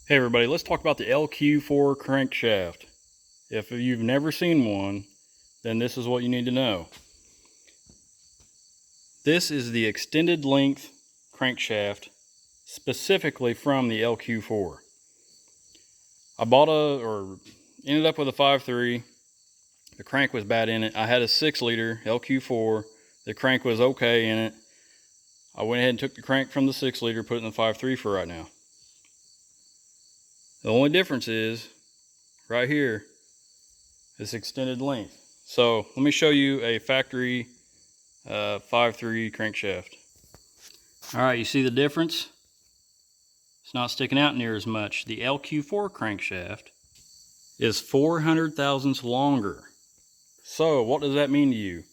Hey everybody, let's talk about the LQ4 crankshaft. If you've never seen one, then this is what you need to know. This is the extended length crankshaft specifically from the LQ4. I ended up with a 5.3. The crank was bad in it. I had a 6-liter LQ4. The crank was okay in it. I went ahead and took the crank from the 6-liter, put it in the 5.3 for right now. The only difference is right here, this extended length. So let me show you a factory 5.3 crankshaft. All right, you see the difference? It's not sticking out near as much. The LQ4 crankshaft is 400 thousandths longer. So what does that mean to you?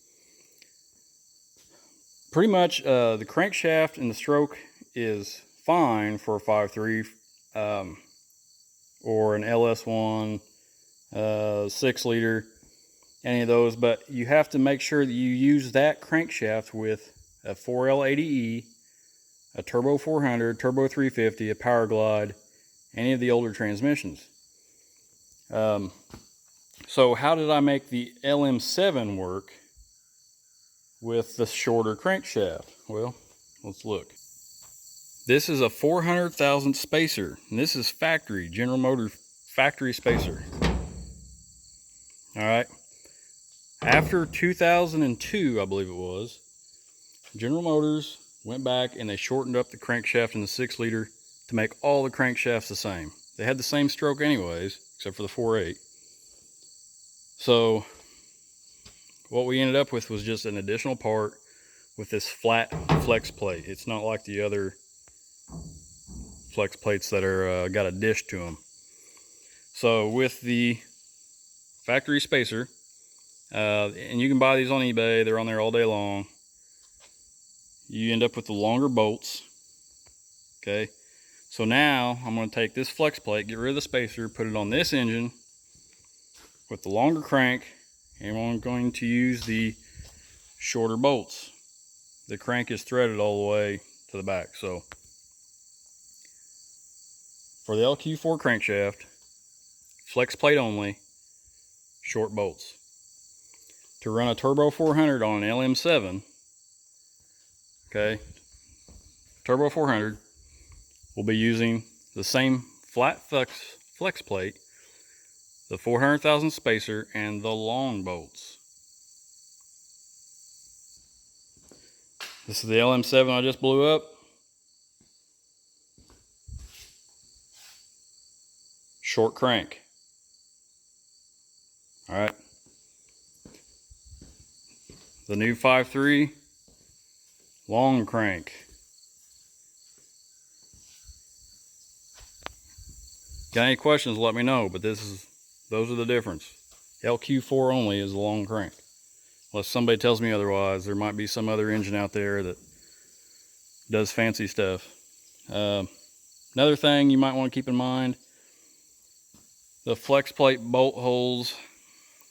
Pretty much the crankshaft and the stroke is fine for a 5.3 or an LS1, 6-liter, any of those, but you have to make sure that you use that crankshaft with a 4L80E, a Turbo 400, Turbo 350, a Power Glide, any of the older transmissions. So how did I make the LM7 work with the shorter crankshaft? Well, let's look. This is a 400 thousandth spacer, and this is factory, General Motors factory spacer. All right. After 2002, I believe it was, General Motors went back and they shortened up the crankshaft in the 6-liter to make all the crankshafts the same. They had the same stroke anyways, except for the 4.8. So what we ended up with was just an additional part with this flat flex plate. It's not like the other flex plates that are got a dish to them. So with the factory spacer, and you can buy these on eBay, they're on there all day long, you end up with the longer bolts. Okay, so now I'm going to take this flex plate, get rid of the spacer, put it on this engine with the longer crank, and I'm going to use the shorter bolts. The crank is threaded all the way to the back. So for the LQ4 crankshaft, flex plate only, short bolts. To run a Turbo 400 on an LM7, okay, Turbo 400, we'll be using the same flat flex plate, the 400 thousandth spacer, and the long bolts. This is the LM7 I just blew up. Short crank. All right. The new 5.3, long crank. Got any questions, let me know, but those are the difference. LQ4 only is the long crank. Unless somebody tells me otherwise, there might be some other engine out there that does fancy stuff. Another thing you might want to keep in mind, the flex plate bolt holes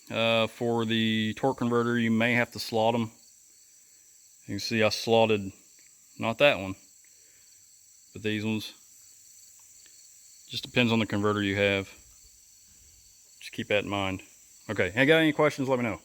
for the torque converter, you may have to slot them. You can see I slotted, not that one, but these ones. Just depends on the converter you have. Just keep that in mind. Okay, hey, got any questions, let me know.